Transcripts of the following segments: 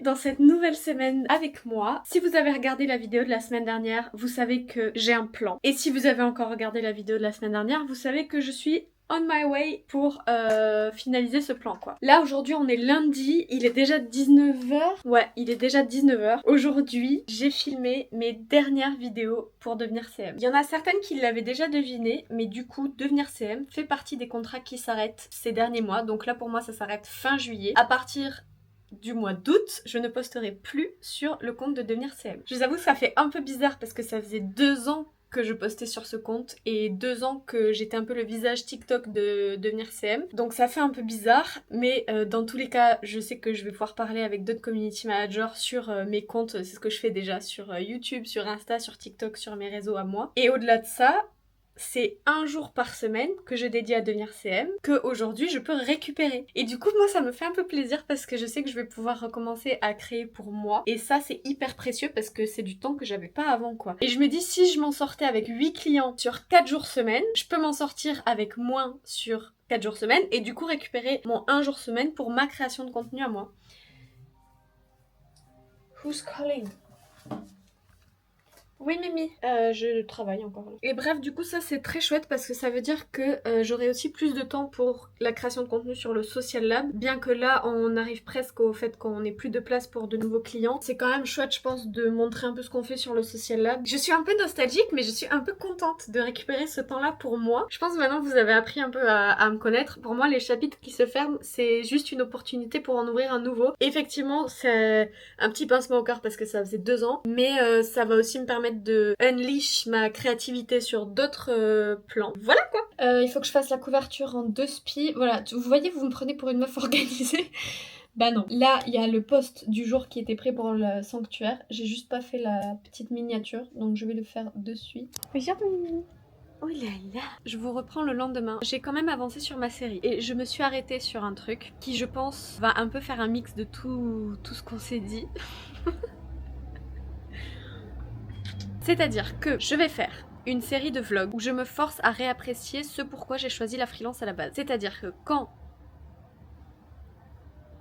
dans cette nouvelle semaine avec moi. Si vous avez regardé la vidéo de la semaine dernière, vous savez que j'ai un plan. Et si vous avez encore regardé la vidéo de la semaine dernière, vous savez que je suis on my way pour finaliser ce plan quoi. Là aujourd'hui on est lundi, il est déjà 19h. Ouais, il est déjà 19h. Aujourd'hui j'ai filmé mes dernières vidéos pour devenir CM. Il y en a certaines qui l'avaient déjà deviné, mais du coup devenir CM fait partie des contrats qui s'arrêtent ces derniers mois. Donc là pour moi ça s'arrête fin juillet. À partir du mois d'août, je ne posterai plus sur le compte de devenir CM. Je vous avoue que ça fait un peu bizarre parce que ça faisait 2 ans que je postais sur ce compte et 2 ans que j'étais un peu le visage TikTok de devenir CM. Donc ça fait un peu bizarre, mais dans tous les cas, je sais que je vais pouvoir parler avec d'autres community managers sur mes comptes. C'est ce que je fais déjà sur YouTube, sur Insta, sur TikTok, sur mes réseaux à moi. Et au-delà de ça, c'est un jour par semaine que je dédie à devenir CM, que aujourd'hui je peux récupérer. Et du coup, moi, ça me fait un peu plaisir parce que je sais que je vais pouvoir recommencer à créer pour moi. Et ça, c'est hyper précieux parce que c'est du temps que j'avais pas avant, quoi. Et je me dis, si je m'en sortais avec 8 clients sur 4 jours semaine, je peux m'en sortir avec moins sur 4 jours semaine et du coup récupérer mon 1 jour semaine pour ma création de contenu à moi. Who's calling? Oui Mimi, je travaille encore là. Et bref, du coup ça c'est très chouette parce que ça veut dire que j'aurai aussi plus de temps pour la création de contenu sur le Social Lab. Bien que là on arrive presque au fait qu'on n'ait plus de place pour de nouveaux clients. C'est quand même chouette je pense de montrer un peu ce qu'on fait sur le Social Lab. Je suis un peu nostalgique mais je suis un peu contente de récupérer ce temps-là pour moi. Je pense que maintenant vous avez appris un peu à me connaître. Pour moi les chapitres qui se ferment c'est juste une opportunité pour en ouvrir un nouveau. Effectivement c'est un petit pincement au cœur parce que ça faisait 2 ans. Mais ça va aussi me permettre de unleash ma créativité sur d'autres plans. Voilà quoi. Il faut que je fasse la couverture en 2 spies. Voilà, vous voyez, vous me prenez pour une meuf organisée. Bah non. Là, il y a le post du jour qui était prêt pour le sanctuaire. J'ai juste pas fait la petite miniature, donc je vais le faire de suite. Regarde Mimi. Oh là là. Je vous reprends le lendemain. J'ai quand même avancé sur ma série et je me suis arrêtée sur un truc qui je pense va un peu faire un mix de tout ce qu'on s'est dit. C'est-à-dire que je vais faire une série de vlogs où je me force à réapprécier ce pourquoi j'ai choisi la freelance à la base. C'est-à-dire que quand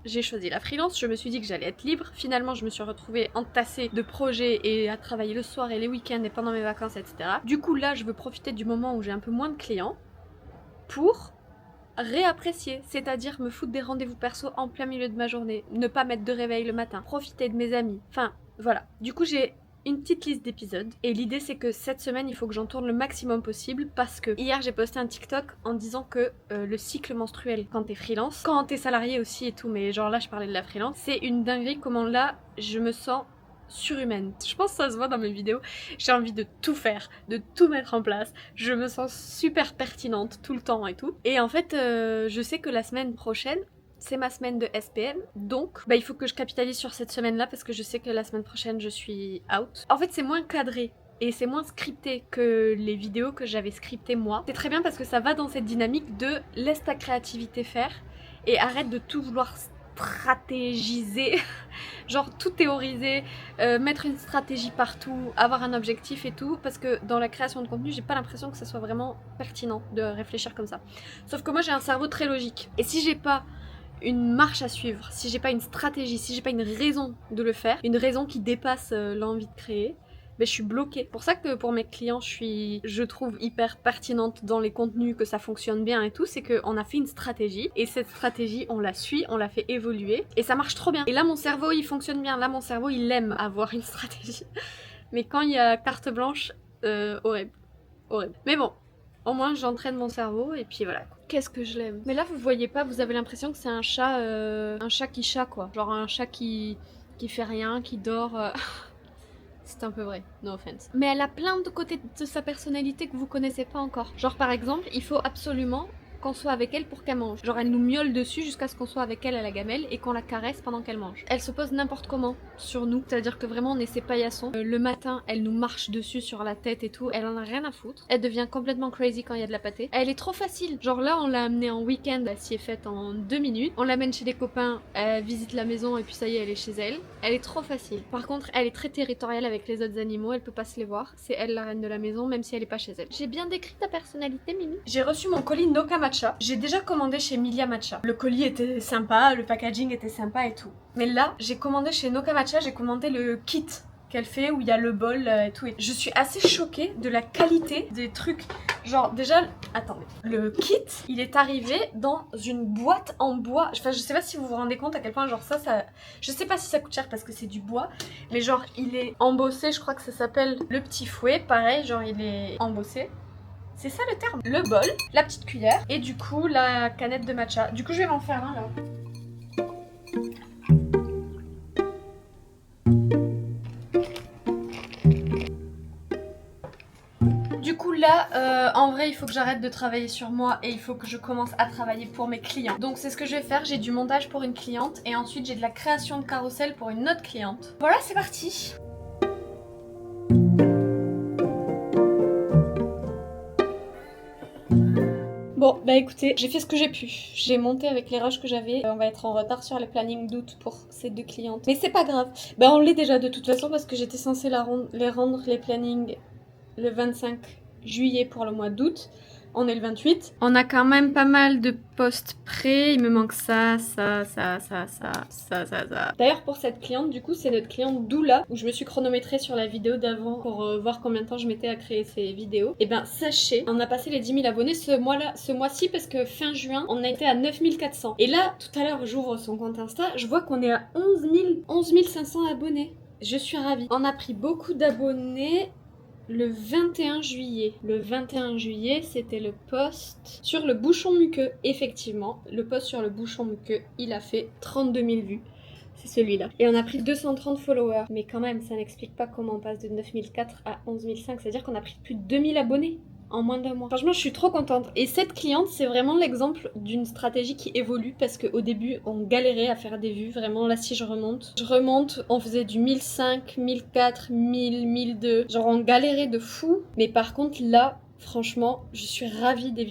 j'ai choisi la freelance, je me suis dit que j'allais être libre. Finalement, je me suis retrouvée entassée de projets et à travailler le soir et les week-ends et pendant mes vacances, etc. Du coup, là, je veux profiter du moment où j'ai un peu moins de clients pour réapprécier, c'est-à-dire me foutre des rendez-vous perso en plein milieu de ma journée, ne pas mettre de réveil le matin, profiter de mes amis. Enfin, voilà. Du coup, j'ai une petite liste d'épisodes et l'idée c'est que cette semaine il faut que j'en tourne le maximum possible parce que hier j'ai posté un TikTok en disant que le cycle menstruel quand t'es freelance, quand t'es salarié aussi et tout, mais genre là je parlais de la freelance, c'est une dinguerie comment là je me sens surhumaine. Je pense que ça se voit dans mes vidéos, j'ai envie de tout faire, de tout mettre en place, je me sens super pertinente tout le temps et tout. Et en fait je sais que la semaine prochaine c'est ma semaine de SPM, donc il faut que je capitalise sur cette semaine-là parce que je sais que la semaine prochaine je suis out. En fait c'est moins cadré et c'est moins scripté que les vidéos que j'avais scriptées moi. C'est très bien parce que ça va dans cette dynamique de laisse ta créativité faire et arrête de tout vouloir stratégiser, genre tout théoriser, mettre une stratégie partout, avoir un objectif et tout, parce que dans la création de contenu j'ai pas l'impression que ça soit vraiment pertinent de réfléchir comme ça. Sauf que moi j'ai un cerveau très logique et si j'ai pas une marche à suivre, si j'ai pas une stratégie, si j'ai pas une raison de le faire, une raison qui dépasse l'envie de créer, je suis bloquée. Pour ça que pour mes clients, je trouve hyper pertinente dans les contenus, que ça fonctionne bien et tout, c'est qu'on a fait une stratégie et cette stratégie, on la suit, on la fait évoluer et ça marche trop bien. Et là, mon cerveau, il fonctionne bien. Là, mon cerveau, il aime avoir une stratégie. Mais quand il y a carte blanche, horrible. Horrible. Mais bon, au moins j'entraîne mon cerveau et puis voilà. Qu'est-ce que je l'aime. Mais là vous voyez pas, vous avez l'impression que c'est un chat qui chat quoi. Genre un chat qui fait rien, qui dort. C'est un peu vrai, no offense. Mais elle a plein de côtés de sa personnalité que vous connaissez pas encore. Genre par exemple, il faut absolument qu'on soit avec elle pour qu'elle mange. Genre elle nous miaule dessus jusqu'à ce qu'on soit avec elle à la gamelle et qu'on la caresse pendant qu'elle mange. Elle se pose n'importe comment sur nous, c'est-à-dire que vraiment on est ses paillassons. Le matin, elle nous marche dessus sur la tête et tout, elle en a rien à foutre. Elle devient complètement crazy quand il y a de la pâtée. Elle est trop facile. Genre là, on l'a amenée en week-end, elle s'y est faite en 2 minutes. On l'amène chez des copains, elle visite la maison et puis ça y est, elle est chez elle. Elle est trop facile. Par contre, elle est très territoriale avec les autres animaux, elle peut pas se les voir. C'est elle la reine de la maison, même si elle est pas chez elle. J'ai bien décrit ta personnalité, Mimi. J'ai reçu mon colis Noka Matcha matcha. J'ai déjà commandé chez Milia Matcha. Le colis était sympa, le packaging était sympa et tout. Mais là, j'ai commandé chez Noka Matcha, j'ai commandé le kit qu'elle fait où il y a le bol et tout. Je suis assez choquée de la qualité des trucs. Genre déjà, attendez, le kit, il est arrivé dans une boîte en bois. Enfin, je sais pas si vous vous rendez compte à quel point genre ça, je sais pas si ça coûte cher parce que c'est du bois, mais genre il est embossé, je crois que ça s'appelle le petit fouet. Pareil, genre il est embossé. C'est ça le terme. Le bol, la petite cuillère et du coup la canette de matcha. Du coup je vais m'en faire un là. Du coup là, en vrai il faut que j'arrête de travailler sur moi et il faut que je commence à travailler pour mes clients. Donc c'est ce que je vais faire, j'ai du montage pour une cliente et ensuite j'ai de la création de carrousel pour une autre cliente. Voilà, c'est parti. Bon bah écoutez, j'ai fait ce que j'ai pu. J'ai monté avec les rushs que j'avais. On va être en retard sur les plannings d'août pour ces deux clientes. Mais c'est pas grave. Bah on l'est déjà de toute façon parce que j'étais censée les rendre les plannings le 25 juillet pour le mois d'août. On est le 28. On a quand même pas mal de postes prêts. Il me manque ça. D'ailleurs, pour cette cliente, du coup, c'est notre cliente Doula, où je me suis chronométrée sur la vidéo d'avant pour voir combien de temps je mettais à créer ces vidéos. Et ben, sachez, on a passé les 10 000 abonnés ce mois-ci parce que fin juin, on a été à 9 400. Et là, tout à l'heure, j'ouvre son compte Insta, je vois qu'on est à 11 500 abonnés. Je suis ravie. On a pris beaucoup d'abonnés. Le 21 juillet. Le 21 juillet, c'était le post sur le bouchon muqueux. Effectivement, le post sur le bouchon muqueux, il a fait 32 000 vues. C'est celui-là. Et on a pris 230 followers. Mais quand même, ça n'explique pas comment on passe de 9 400 à 11 500. C'est-à-dire qu'on a pris plus de 2000 abonnés en moins d'un mois. Franchement, je suis trop contente. Et cette cliente, c'est vraiment l'exemple d'une stratégie qui évolue parce qu'au début, on galérait à faire des vues. Vraiment, là, si je remonte, on faisait du 1005, 1004, 1000, 1002. Genre, on galérait de fou. Mais par contre, là, franchement, je suis ravie des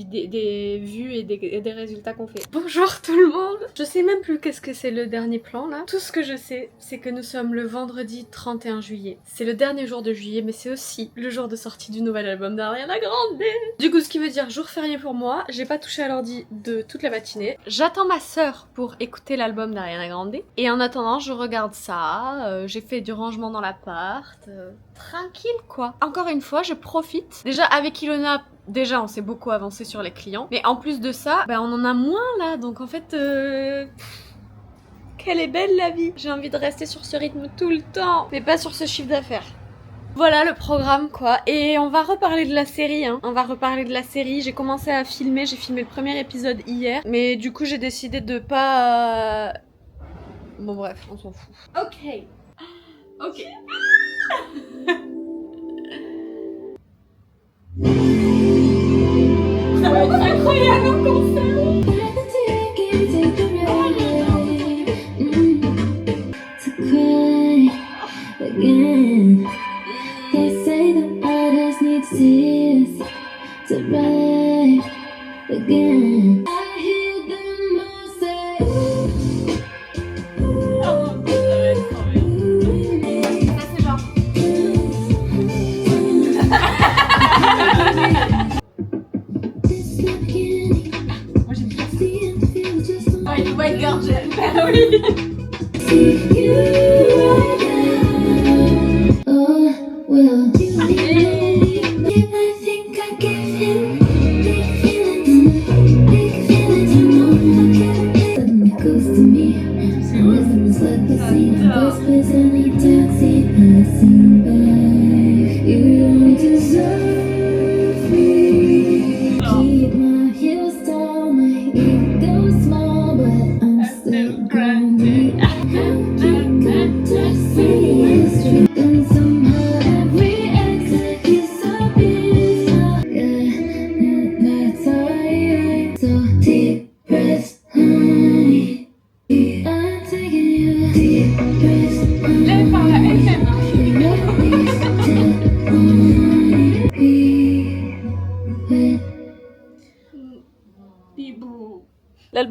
vues et des résultats qu'on fait. Bonjour tout le monde. Je sais même plus qu'est-ce que c'est le dernier plan là. Tout ce que je sais, c'est que nous sommes le vendredi 31 juillet. C'est le dernier jour de juillet, mais c'est aussi le jour de sortie du nouvel album d'Ariana Grande. Du coup, ce qui veut dire jour férié pour moi. J'ai pas touché à l'ordi de toute la matinée. J'attends ma sœur pour écouter l'album d'Ariana Grande. Et en attendant, je regarde ça. J'ai fait du rangement dans l'appart. Tranquille quoi. Encore une fois, je profite. Déjà avec Ilona, déjà on s'est beaucoup avancé sur les clients. Mais en plus de ça, on en a moins là. Donc en fait, quelle est belle la vie. J'ai envie de rester sur ce rythme tout le temps. Mais pas sur ce chiffre d'affaires. Voilà le programme quoi. Et on va reparler de la série hein. On va reparler de la série. J'ai commencé à filmer. J'ai filmé le premier épisode hier. Mais du coup j'ai décidé de pas... Bon bref, on s'en fout. Ok. Ok. Ça va être incroyable en concert.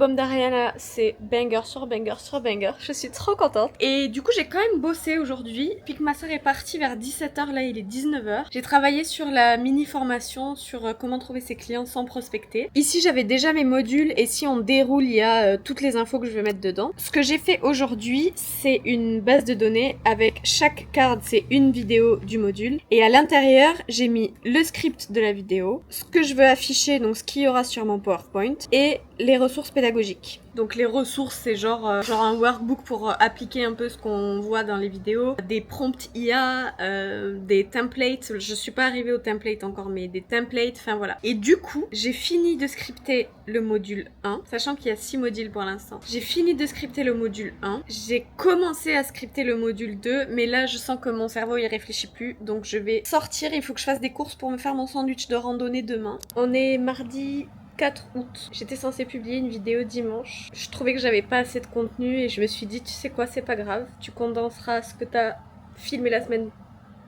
l'album d'Ariana, c'est banger sur banger sur banger. Je suis trop contente. Et du coup, j'ai quand même bossé aujourd'hui. Puis que ma soeur est partie vers 17h, là il est 19h. J'ai travaillé sur la mini-formation sur comment trouver ses clients sans prospecter. Ici, j'avais déjà mes modules et si on déroule, il y a toutes les infos que je vais mettre dedans. Ce que j'ai fait aujourd'hui, c'est une base de données avec chaque carte, c'est une vidéo du module. Et à l'intérieur, j'ai mis le script de la vidéo, ce que je veux afficher, donc ce qu'il y aura sur mon PowerPoint, et les ressources pédagogiques. Donc les ressources, c'est genre un workbook pour appliquer un peu ce qu'on voit dans les vidéos, des prompts IA, des templates, je suis pas arrivée aux templates encore, mais des templates, enfin voilà. Et du coup, j'ai fini de scripter le module 1, sachant qu'il y a 6 modules pour l'instant. J'ai fini de scripter le module 1, j'ai commencé à scripter le module 2, mais là je sens que mon cerveau il réfléchit plus, donc je vais sortir, il faut que je fasse des courses pour me faire mon sandwich de randonnée demain. On est mardi 4 août. J'étais censée publier une vidéo dimanche. Je trouvais que j'avais pas assez de contenu et je me suis dit, tu sais quoi, c'est pas grave. Tu condenseras ce que t'as filmé la semaine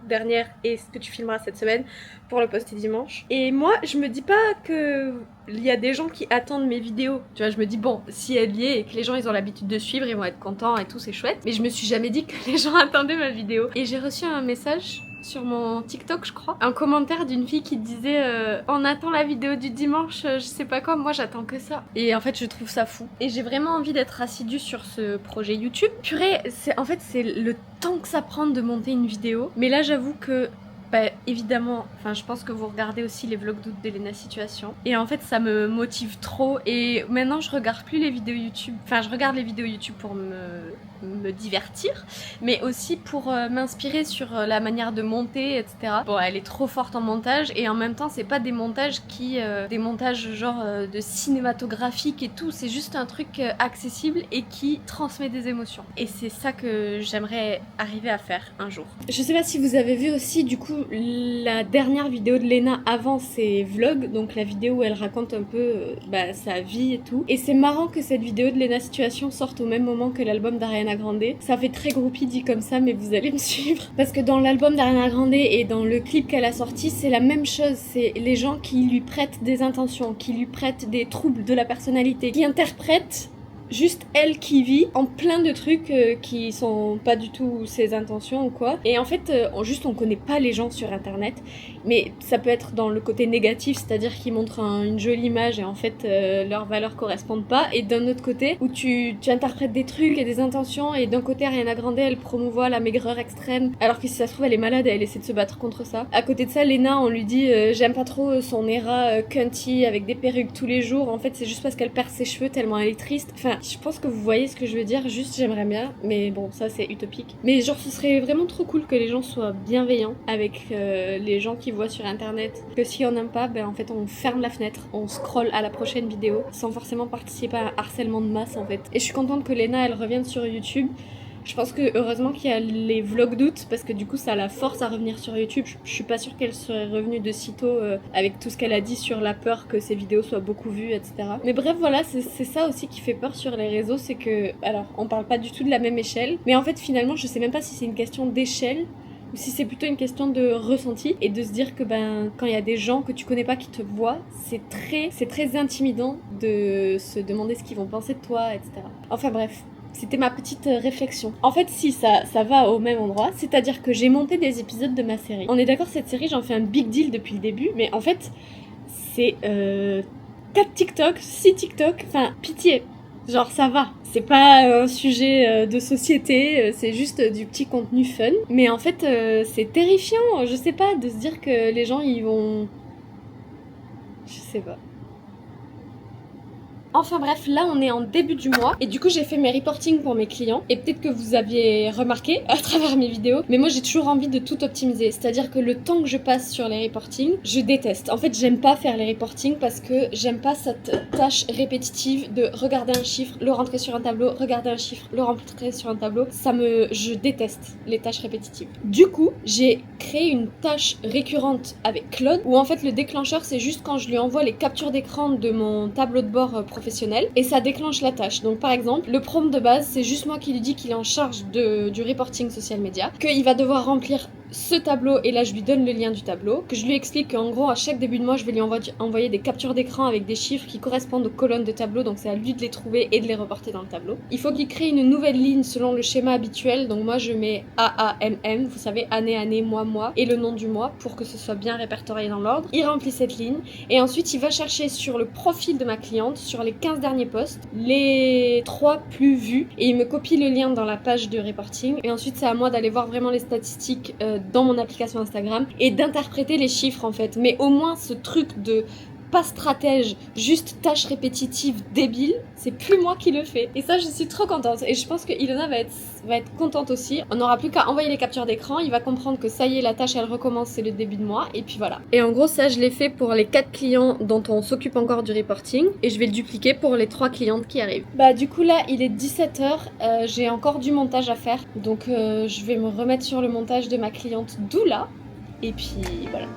dernière et ce que tu filmeras cette semaine pour le poster dimanche. Et moi, je me dis pas que il y a des gens qui attendent mes vidéos. Tu vois, je me dis bon, si elle y est et que les gens ils ont l'habitude de suivre, ils vont être contents et tout, c'est chouette. Mais je me suis jamais dit que les gens attendaient ma vidéo. Et j'ai reçu un message sur mon TikTok, je crois, un commentaire d'une fille qui disait on attend la vidéo du dimanche, je sais pas quoi, moi j'attends que ça. Et en fait, je trouve ça fou. Et j'ai vraiment envie d'être assidue sur ce projet YouTube. Purée, en fait, c'est le temps que ça prend de monter une vidéo. Mais là, j'avoue que bah, évidemment, enfin je pense que vous regardez aussi les vlogs d'août d'Elena Situation. Et en fait ça me motive trop et maintenant je regarde plus les vidéos YouTube. Enfin je regarde les vidéos YouTube pour me divertir, mais aussi pour m'inspirer sur la manière de monter, etc. Bon, elle est trop forte en montage et en même temps c'est pas des montages des montages genre de cinématographique et tout, c'est juste un truc accessible et qui transmet des émotions. Et c'est ça que j'aimerais arriver à faire un jour. Je sais pas si vous avez vu aussi du coup la dernière vidéo de Lena avant ses vlogs, donc la vidéo où elle raconte un peu sa vie et tout. Et c'est marrant que cette vidéo de Lena Situation sorte au même moment que l'album d'Ariana Grande. Ça fait très groupie dit comme ça, mais vous allez me suivre. Parce que dans l'album d'Ariana Grande et dans le clip qu'elle a sorti, c'est la même chose. C'est les gens qui lui prêtent des intentions, qui lui prêtent des troubles de la personnalité, qui interprètent juste elle qui vit en plein de trucs qui sont pas du tout ses intentions ou quoi. Et en fait, on connaît pas les gens sur internet, mais ça peut être dans le côté négatif, c'est-à-dire qu'ils montrent une jolie image et en fait leurs valeurs correspondent pas. Et d'un autre côté, où tu interprètes des trucs et des intentions, et d'un côté Ariana Grande elle promouvoit la maigreur extrême, alors que si ça se trouve elle est malade et elle essaie de se battre contre ça. À côté de ça, Lena, on lui dit j'aime pas trop son era cunty avec des perruques tous les jours. En fait, c'est juste parce qu'elle perd ses cheveux tellement elle est triste. Enfin, je pense que vous voyez ce que je veux dire, juste j'aimerais bien, mais bon, ça c'est utopique. Mais genre, ce serait vraiment trop cool que les gens soient bienveillants avec les gens qui voient sur internet. Que si on n'aime pas, ben en fait on ferme la fenêtre, on scrolle à la prochaine vidéo sans forcément participer à un harcèlement de masse en fait. Et je suis contente que Lena elle revienne sur YouTube. Je pense que heureusement qu'il y a les vlogs d'août parce que du coup ça la force à revenir sur YouTube. Je suis pas sûre qu'elle serait revenue de sitôt avec tout ce qu'elle a dit sur la peur que ses vidéos soient beaucoup vues, etc. Mais bref, voilà, c'est ça aussi qui fait peur sur les réseaux, c'est que, alors on parle pas du tout de la même échelle, mais en fait finalement je sais même pas si c'est une question d'échelle ou si c'est plutôt une question de ressenti et de se dire que quand il y a des gens que tu connais pas qui te voient, c'est très intimidant de se demander ce qu'ils vont penser de toi, etc. Enfin bref. C'était ma petite réflexion. En fait, si, ça va au même endroit. C'est-à-dire que j'ai monté des épisodes de ma série. On est d'accord, cette série, j'en fais un big deal depuis le début. Mais en fait, c'est 4 TikTok, 6 TikTok. Enfin, pitié. Genre, ça va. C'est pas un sujet de société. C'est juste du petit contenu fun. Mais en fait, c'est terrifiant. Je sais pas, de se dire que les gens, ils vont... Je sais pas. Enfin bref, là on est en début du mois et du coup j'ai fait mes reportings pour mes clients et peut-être que vous aviez remarqué à travers mes vidéos, mais moi j'ai toujours envie de tout optimiser, c'est-à-dire que le temps que je passe sur les reportings, je déteste. En fait j'aime pas faire les reportings parce que j'aime pas cette tâche répétitive de regarder un chiffre, le rentrer sur un tableau, regarder un chiffre, le rentrer sur un tableau. Je déteste les tâches répétitives. Du coup, j'ai créé une tâche récurrente avec Claude où en fait le déclencheur c'est juste quand je lui envoie les captures d'écran de mon tableau de bord professionnel et ça déclenche la tâche. Donc par exemple, le prompt de base, c'est juste moi qui lui dis qu'il est en charge du reporting social media, qu'il va devoir remplir ce tableau et là je lui donne le lien du tableau, que je lui explique qu'en gros à chaque début de mois je vais lui envoyer des captures d'écran avec des chiffres qui correspondent aux colonnes de tableau, donc c'est à lui de les trouver et de les reporter dans le tableau. Il faut qu'il crée une nouvelle ligne selon le schéma habituel, donc moi je mets AAMM, vous savez année, mois, et le nom du mois pour que ce soit bien répertorié dans l'ordre. Il remplit cette ligne et ensuite il va chercher sur le profil de ma cliente, sur les 15 derniers posts, les 3 plus vus et il me copie le lien dans la page de reporting et ensuite c'est à moi d'aller voir vraiment les statistiques dans mon application Instagram et d'interpréter les chiffres en fait. Mais au moins ce truc de pas stratège, juste tâche répétitive débile, c'est plus moi qui le fais. Et ça je suis trop contente et je pense que Ilona va être contente aussi. On n'aura plus qu'à envoyer les captures d'écran, il va comprendre que ça y est la tâche elle recommence, c'est le début de mois et puis voilà. Et en gros ça je l'ai fait pour les 4 clients dont on s'occupe encore du reporting et je vais le dupliquer pour les 3 clientes qui arrivent. Bah du coup là il est 17h, j'ai encore du montage à faire donc je vais me remettre sur le montage de ma cliente Doula et puis voilà.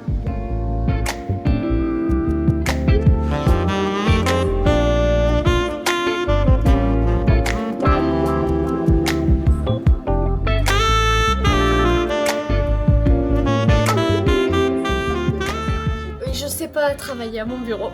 Pas travailler à mon bureau.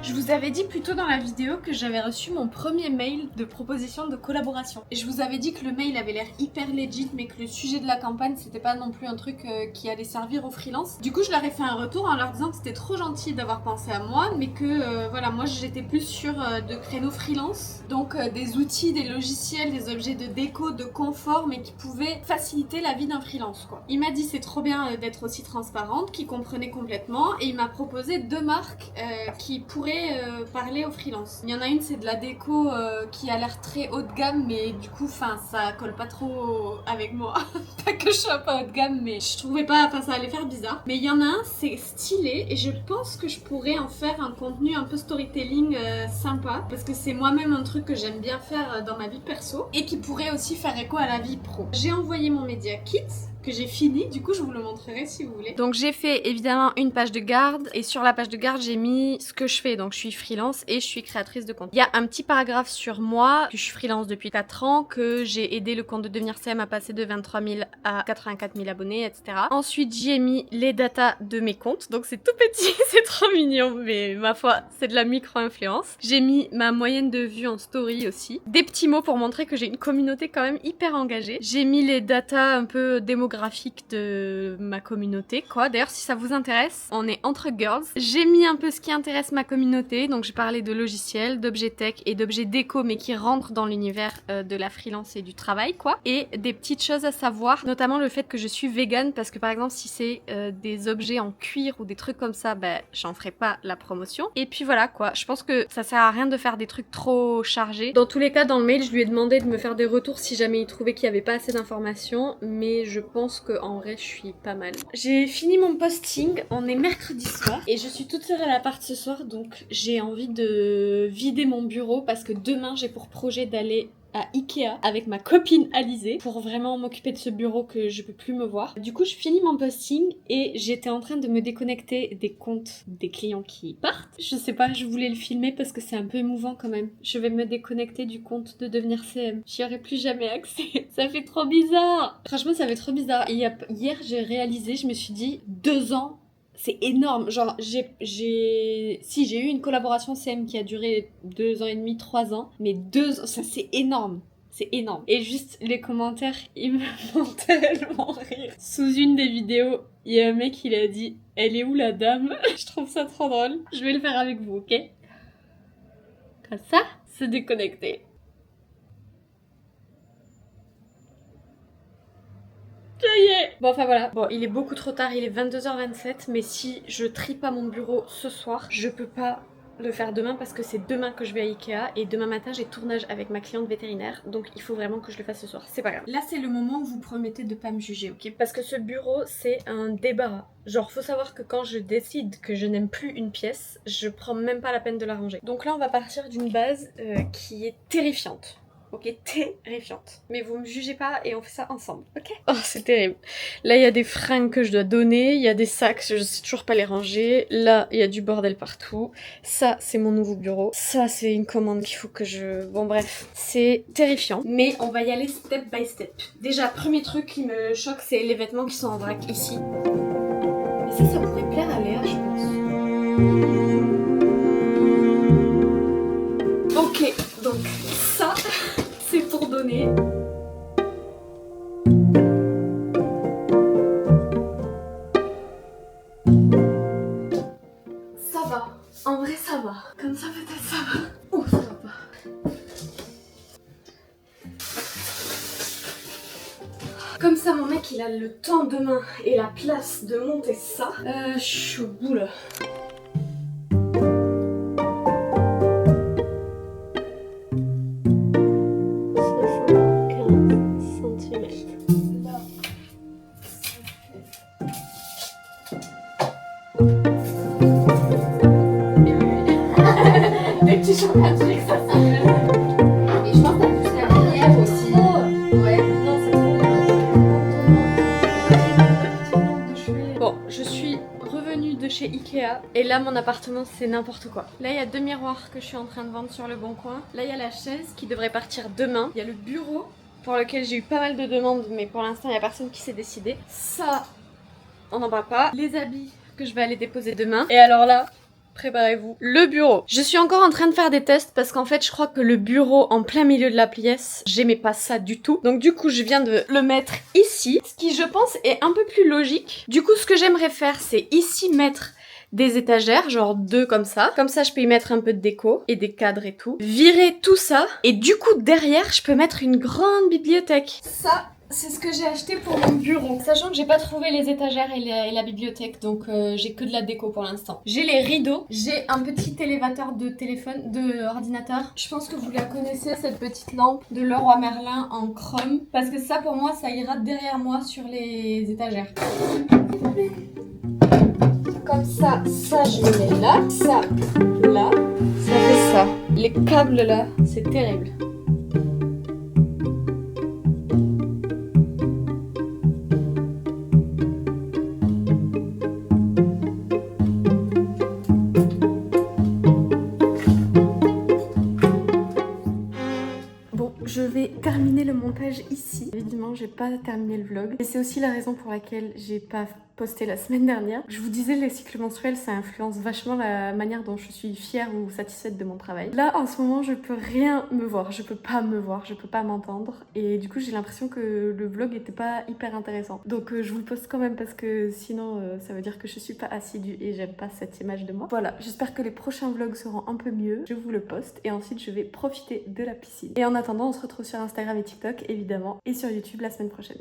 Je vous avais dit plus tôt dans la vidéo que j'avais reçu mon premier mail de proposition de collaboration. Et je vous avais dit que le mail avait l'air hyper legit mais que le sujet de la campagne c'était pas non plus un truc qui allait servir aux freelance. Du coup je leur ai fait un retour en leur disant que c'était trop gentil d'avoir pensé à moi mais que voilà moi j'étais plus sur de créneaux freelance. Donc des outils, des logiciels, des objets de déco, de confort mais qui pouvaient faciliter la vie d'un freelance quoi. Il m'a dit c'est trop bien d'être aussi transparente, qu'il comprenait complètement et il m'a proposé 2 marques qui pourraient parler aux freelance. Il y en a une c'est de la déco qui a l'air très haut de gamme mais du coup ça colle pas trop avec moi. Pas que je sois pas haut de gamme mais je trouvais pas, ça allait faire bizarre. Mais il y en a un c'est stylé et je pense que je pourrais en faire un contenu un peu storytelling sympa parce que c'est moi-même un truc que j'aime bien faire dans ma vie perso et qui pourrait aussi faire écho à la vie pro. J'ai envoyé mon Media Kit que j'ai fini, du coup je vous le montrerai si vous voulez. Donc j'ai fait évidemment une page de garde et sur la page de garde j'ai mis ce que je fais, donc je suis freelance et je suis créatrice de compte. Il y a un petit paragraphe sur moi, que je suis freelance depuis 4 ans, que j'ai aidé le compte de Devenir CM à passer de 23 000 à 84 000 abonnés, etc. Ensuite j'ai mis les datas de mes comptes, donc c'est tout petit, c'est trop mignon, mais ma foi c'est de la micro-influence. J'ai mis ma moyenne de vues en story aussi. Des petits mots pour montrer que j'ai une communauté quand même hyper engagée. J'ai mis les datas un peu démographique de ma communauté quoi. D'ailleurs si ça vous intéresse, on est entre girls. J'ai mis un peu ce qui intéresse ma communauté, donc j'ai parlé de logiciels, d'objets tech et d'objets déco mais qui rentrent dans l'univers de la freelance et du travail quoi. Et des petites choses à savoir, notamment le fait que je suis végane parce que par exemple si c'est des objets en cuir ou des trucs comme ça, bah j'en ferai pas la promotion. Et puis voilà quoi, je pense que ça sert à rien de faire des trucs trop chargés. Dans tous les cas dans le mail je lui ai demandé de me faire des retours si jamais il trouvait qu'il y avait pas assez d'informations, mais je pense que en vrai je suis pas mal. J'ai fini mon posting, on est mercredi soir et je suis toute seule à l'appart ce soir donc j'ai envie de vider mon bureau parce que demain j'ai pour projet d'aller à Ikea avec ma copine Alizée pour vraiment m'occuper de ce bureau que je peux plus me voir. Du coup je finis mon posting et j'étais en train de me déconnecter des comptes des clients qui partent. Je sais pas, je voulais le filmer parce que c'est un peu émouvant quand même. Je vais me déconnecter du compte de Devenir CM. J'y aurai plus jamais accès. Ça fait trop bizarre. Franchement ça fait trop bizarre. Et hier j'ai réalisé, je me suis dit 2 ans. C'est énorme, genre j'ai eu une collaboration CM qui a duré 2 ans et demi, 3 ans, mais 2 ans, ça c'est énorme. C'est énorme. Et juste les commentaires, ils me font tellement rire. Sous une des vidéos, il y a un mec, il a dit « Elle est où la dame ?» Je trouve ça trop drôle. Je vais le faire avec vous, ok? Comme ça, se déconnecter. Ça y est. Bon enfin voilà, bon il est beaucoup trop tard, il est 22h27 mais si je trie pas mon bureau ce soir, je peux pas le faire demain parce que c'est demain que je vais à Ikea et demain matin j'ai tournage avec ma cliente vétérinaire donc il faut vraiment que je le fasse ce soir, c'est pas grave. Là c'est le moment où vous promettez de pas me juger, ok? Parce que ce bureau c'est un débarras. Genre faut savoir que quand je décide que je n'aime plus une pièce, je prends même pas la peine de la ranger. Donc là on va partir d'une base qui est terrifiante. ok, terrifiante. Mais vous me jugez pas et on fait ça ensemble, ok? Oh, c'est terrible. Là, il y a des fringues que je dois donner, il y a des sacs, je sais toujours pas les ranger. Là, il y a du bordel partout. Ça, c'est mon nouveau bureau. Ça, c'est une commande qu'il faut que je... Bon, bref, c'est terrifiant. Mais on va y aller step by step. Déjà, premier truc qui me choque, c'est les vêtements qui sont en vrac ici. Et ça pourrait plaire à Léa, je pense. Ok, donc ça, c'est pour donner. Ça va, en vrai ça va. Comme ça peut-être ça va. Oh, ça va pas. Comme ça mon mec il a le temps demain et la place de monter ça. Je suis au bout là. Des petits chocs magiques, ça c'est vrai. Et je pense que t'as plus la lumière aussi. Ouais. Non, c'est trop. Bon, je suis revenue de chez Ikea et là mon appartement c'est n'importe quoi. Là il y a 2 miroirs que je suis en train de vendre sur le bon coin. Là il y a la chaise qui devrait partir demain. Il y a le bureau pour lequel j'ai eu pas mal de demandes mais pour l'instant il n'y a personne qui s'est décidé. Ça, on n'en parle pas. Les habits que je vais aller déposer demain. Et alors là, préparez-vous, le bureau. Je suis encore en train de faire des tests parce qu'en fait je crois que le bureau en plein milieu de la pièce, j'aimais pas ça du tout. Donc du coup je viens de le mettre ici, ce qui je pense est un peu plus logique. Du coup ce que j'aimerais faire c'est ici mettre des étagères, genre 2 comme ça. Comme ça je peux y mettre un peu de déco et des cadres et tout. Virer tout ça et du coup derrière je peux mettre une grande bibliothèque. Ça, c'est ce que j'ai acheté pour mon bureau. Sachant que j'ai pas trouvé les étagères et la bibliothèque, donc j'ai que de la déco pour l'instant. J'ai les rideaux, j'ai un petit élévateur de téléphone, de ordinateur. Je pense que vous la connaissez, cette petite lampe de Leroy Merlin en chrome. Parce que ça, pour moi, ça ira derrière moi sur les étagères. Comme ça, ça je le mets là, ça là, ça fait ça. Les câbles là, c'est terrible. Je vais terminer le montage ici. Évidemment, j'ai pas terminé le vlog. Et c'est aussi la raison pour laquelle j'ai pas posté la semaine dernière. Je vous disais, les cycles menstruels, ça influence vachement la manière dont je suis fière ou satisfaite de mon travail. Là, en ce moment, je peux rien me voir. Je peux pas me voir, je peux pas m'entendre. Et du coup, j'ai l'impression que le vlog était pas hyper intéressant. Donc, je vous le poste quand même parce que sinon, ça veut dire que je suis pas assidue et j'aime pas cette image de moi. Voilà, j'espère que les prochains vlogs seront un peu mieux. Je vous le poste et ensuite, je vais profiter de la piscine. Et en attendant, on se retrouve sur Instagram et TikTok, évidemment, et sur YouTube la semaine prochaine.